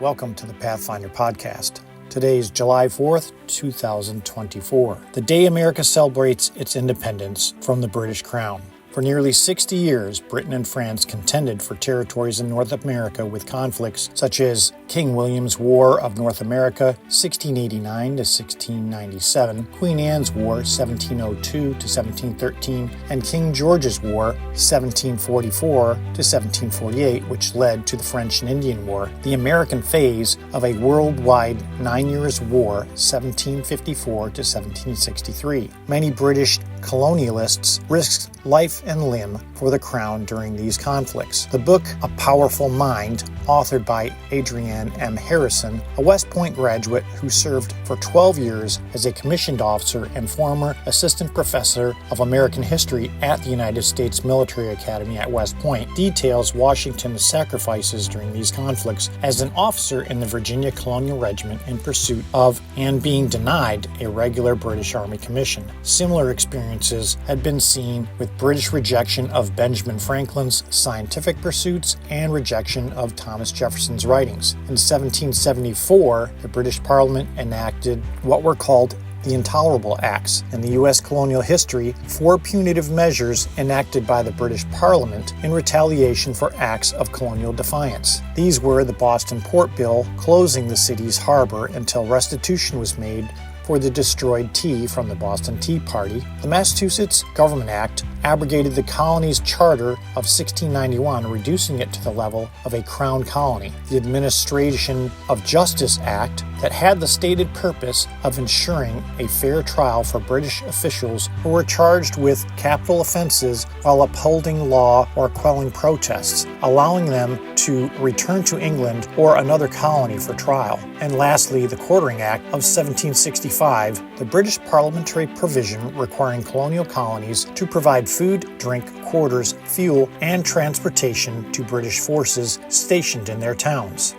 Welcome to the Pathfinder podcast. Today is July 4th, 2024, the day America celebrates its independence from the British Crown. For nearly 60 years, Britain and France contended for territories in North America with conflicts such as King William's War of North America, 1689 to 1697, Queen Anne's War, 1702 to 1713, and King George's War, 1744 to 1748, which led to the French and Indian War, the American phase of a worldwide 9 years war, 1754 to 1763. Many British colonialists risked life and limb for the crown during these conflicts. The book, A Powerful Mind, authored by Adrienne M. Harrison, a West Point graduate who served for 12 years as a commissioned officer and former assistant professor of American history at the United States Military Academy at West Point, details Washington's sacrifices during these conflicts as an officer in the Virginia Colonial Regiment in pursuit of and being denied a regular British Army commission. Similar experiences had been seen with British rejection of Benjamin Franklin's scientific pursuits and rejection of Thomas Jefferson's writings. In 1774, the British Parliament enacted what were called the Intolerable Acts. In the U.S. colonial history, 4 punitive measures enacted by the British Parliament in retaliation for acts of colonial defiance. These were the Boston Port Bill, closing the city's harbor until restitution was made for the destroyed tea from the Boston Tea Party. The Massachusetts Government Act abrogated the colony's charter of 1691, reducing it to the level of a crown colony. The Administration of Justice Act, that had the stated purpose of ensuring a fair trial for British officials who were charged with capital offenses while upholding law or quelling protests, allowing them to return to England or another colony for trial. And lastly, the Quartering Act of 1765, the British parliamentary provision requiring colonial colonies to provide food, drink, quarters, fuel, and transportation to British forces stationed in their towns.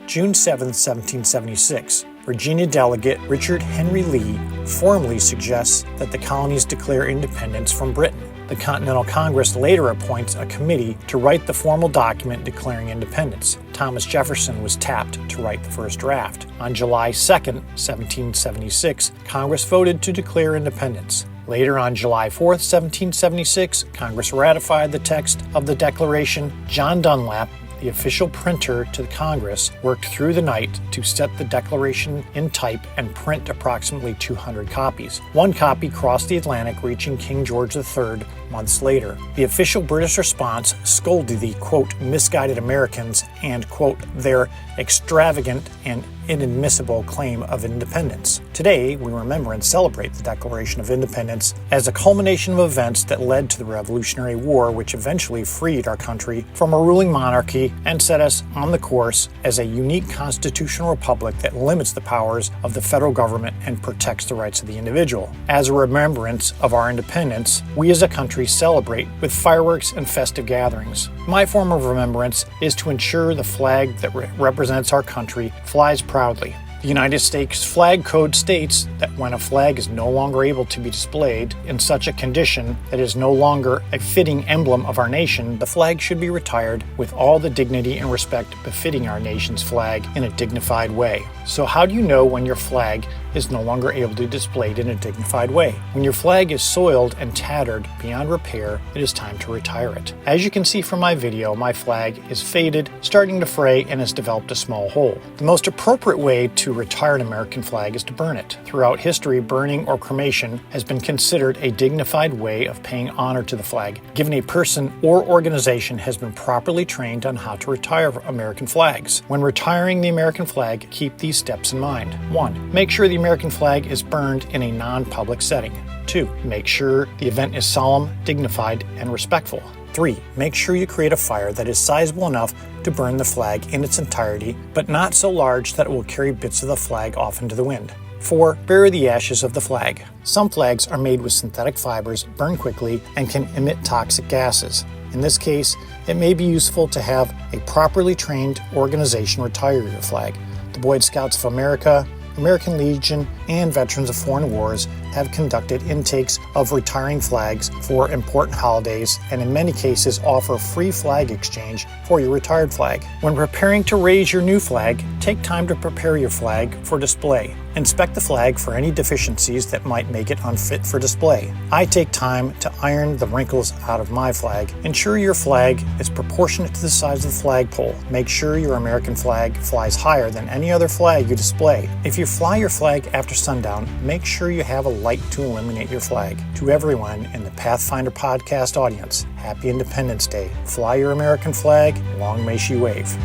June 7, 1776, Virginia delegate Richard Henry Lee formally suggests that the colonies declare independence from Britain. The Continental Congress later appoints a committee to write the formal document declaring independence. Thomas Jefferson was tapped to write the first draft. On July 2, 1776, Congress voted to declare independence. Later on July 4, 1776, Congress ratified the text of the Declaration. John Dunlap, the official printer to the Congress, worked through the night to set the Declaration in type and print approximately 200 copies. One copy crossed the Atlantic, reaching King George III months later. The official British response scolded the, quote, misguided Americans and, quote, their extravagant and inadmissible claim of independence. Today, we remember and celebrate the Declaration of Independence as a culmination of events that led to the Revolutionary War, which eventually freed our country from a ruling monarchy and set us on the course as a unique constitutional republic that limits the powers of the federal government and protects the rights of the individual. As a remembrance of our independence, we as a country celebrate with fireworks and festive gatherings. My form of remembrance is to ensure the flag that represents our country flies proudly. The United States Flag Code states that when a flag is no longer able to be displayed in such a condition that is no longer a fitting emblem of our nation, the flag should be retired with all the dignity and respect befitting our nation's flag in a dignified way. So how do you know when your flag is no longer able to be displayed in a dignified way? When your flag is soiled and tattered beyond repair, it is time to retire it. As you can see from my video, my flag is faded, starting to fray, and has developed a small hole. The most appropriate way to retire an American flag is to burn it. Throughout history, burning or cremation has been considered a dignified way of paying honor to the flag, given a person or organization has been properly trained on how to retire American flags. When retiring the American flag, keep these steps in mind. 1. Make sure the American flag is burned in a non-public setting. 2. Make sure the event is solemn, dignified, and respectful. 3. Make sure you create a fire that is sizable enough to burn the flag in its entirety, but not so large that it will carry bits of the flag off into the wind. 4. Bury the ashes of the flag. Some flags are made with synthetic fibers, burn quickly, and can emit toxic gases. In this case, it may be useful to have a properly trained organization retire your flag. The Boy Scouts of America, American Legion, and Veterans of Foreign Wars have conducted intakes of retiring flags for important holidays and in many cases offer free flag exchange for your retired flag. When preparing to raise your new flag, take time to prepare your flag for display. Inspect the flag for any deficiencies that might make it unfit for display. I take time to iron the wrinkles out of my flag. Ensure your flag is proportionate to the size of the flagpole. Make sure your American flag flies higher than any other flag you display. If you fly your flag after sundown, make sure you have a light to illuminate your flag. To everyone in the Pathfinder podcast audience, happy Independence Day. Fly your American flag, long may she wave.